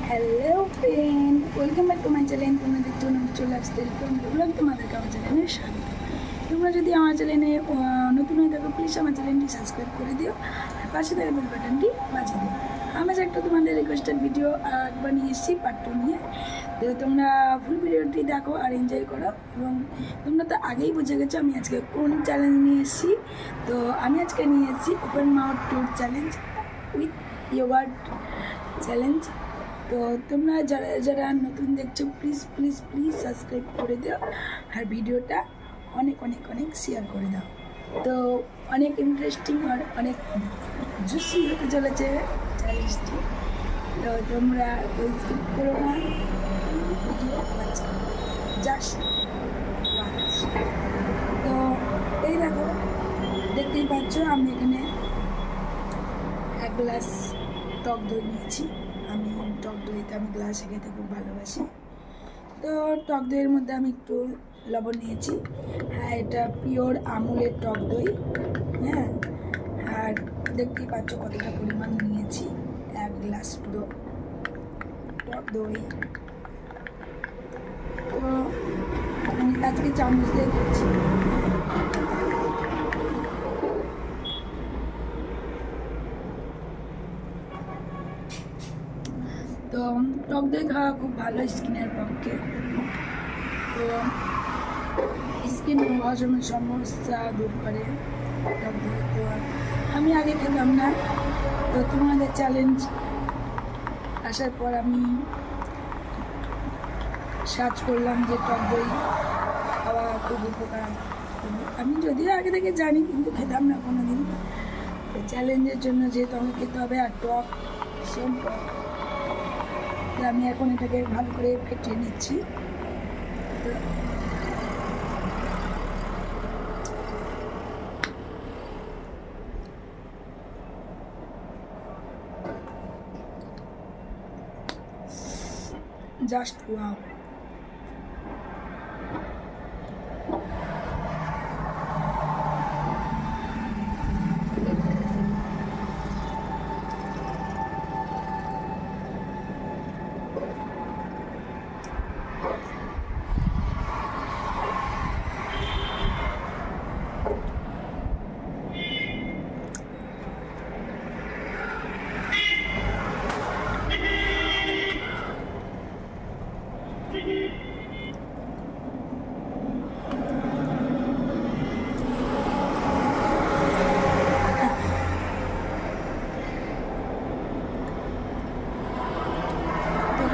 Hello friend, welcome back to my channel. তোমরা দেখছো Namit lifestyle blog. তোমাদেরকে আমার চ্যানেলে স্বাগত। তোমরা যদি আমার চ্যানেলে নতুন হয়ে থাকো, প্লিজ আমার চ্যানেলটি সাবস্ক্রাইব করে দিও আর পাশে থাকা বেল বাটনটি বাজিয়ে দিও। আমি একটা তোমাদের রিকোয়েস্টেড ভিডিও একবার নিয়ে এসেছি পার্ট 2 নিয়ে। তো তোমরা ফুল ভিডিওটি দেখো আর এনজয় করো। এবং তোমরা তো আগেই বুঝে গেছো আমি আজকে কোন চ্যালেঞ্জ নিয়ে এসেছি। তো আমি আজকে নিয়ে এসেছি open mouth tour challenge with yogurt challenge. তো তোমরা যারা যারা নতুন দেখছো প্লিজ প্লিজ প্লিজ সাবস্ক্রাইব করে দাও আর ভিডিওটা অনেক অনেক অনেক শেয়ার করে দাও। তো অনেক ইন্টারেস্টিং আর অনেক জুসি হতে চলেছে চ্যালেঞ্জটি। তো তোমরা স্কিপ করো না, ভিডিও ওয়াচ করো, জাস্ট ওয়াচ। তো এই দেখো, দেখতেই পাচ্ছ আমি এখানে এক গ্লাস টক দই নিয়েছি। আমি টক দইতে আমি গ্লাসে খেতে খুব ভালোবাসি। তো টক দইয়ের মধ্যে আমি একটু লবণ নিয়েছি। হ্যাঁ, এটা পিওর আমুলের টক দই। হ্যাঁ, আর দেখতেই পাচ্ছ কতটা পরিমাণ নিয়েছি, এক গ্লাস পুরো টক দই। তো আমি আজকে চামচ দিয়ে করছি। তো টক দই খাওয়া খুব ভালো স্কিনের পক্ষে। তো স্কিন হজমের সমস্যা দূর করে টক দই। তো আমি আগে খেতাম না, তো তোমাদের চ্যালেঞ্জ আসার পর আমি সার্চ করলাম যে টক দই খাওয়া খুব উপকার। আমি যদিও আগে থেকে জানি, কিন্তু খেতাম না কোনোদিন। তো চ্যালেঞ্জের জন্য যেহেতু আমাকে খেতে হবে, আর টক ভীষণ টক। আমি এখন এটাকে ভালো করে ফেটিয়ে নিচ্ছি। Just wow.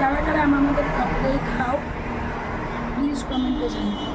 কারা কারা আমাদের টক দই খাও প্লিজ কমেন্টে জানাও।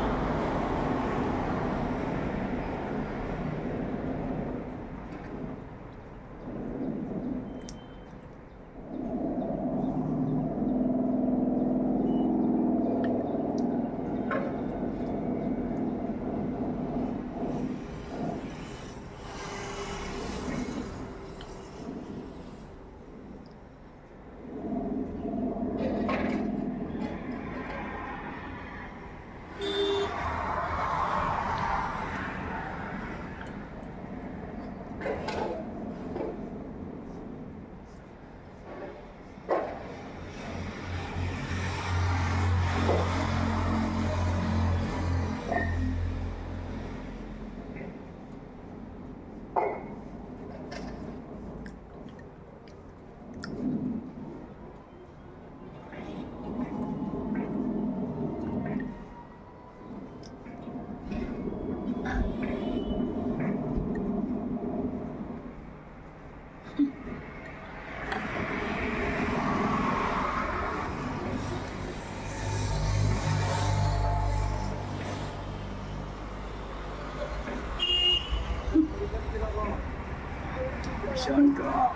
ভীষণ টক।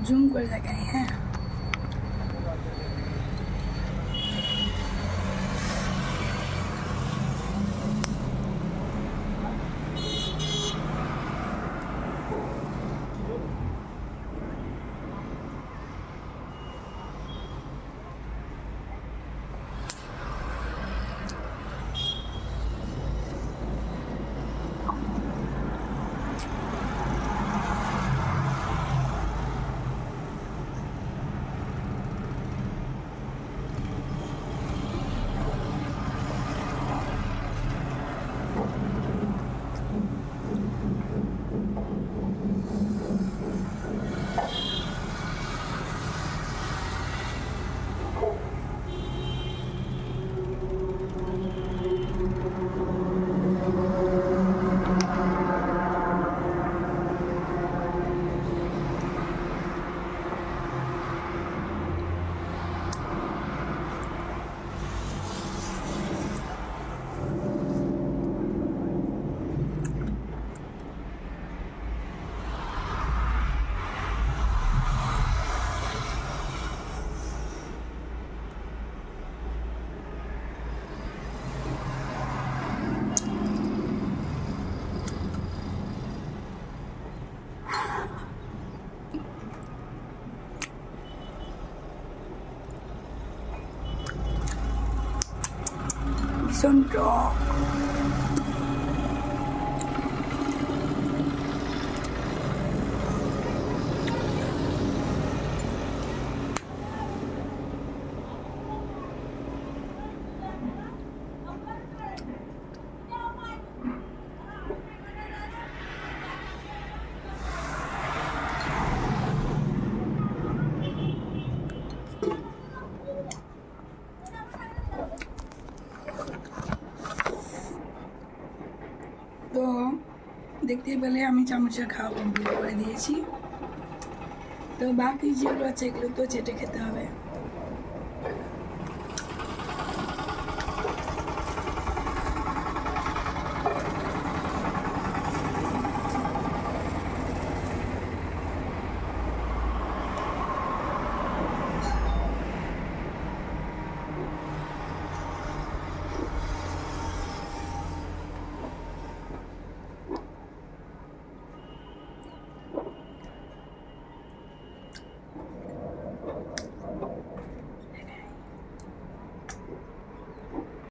জুম করে দেখাই। হ্যাঁ, ভীষণ টক। তো দেখতেই পেলে আমি চামচের খাওয়া কমপ্লিট করে দিয়েছি। তো বাকি যেগুলো আছে এগুলো তো চেটে খেতে হবে।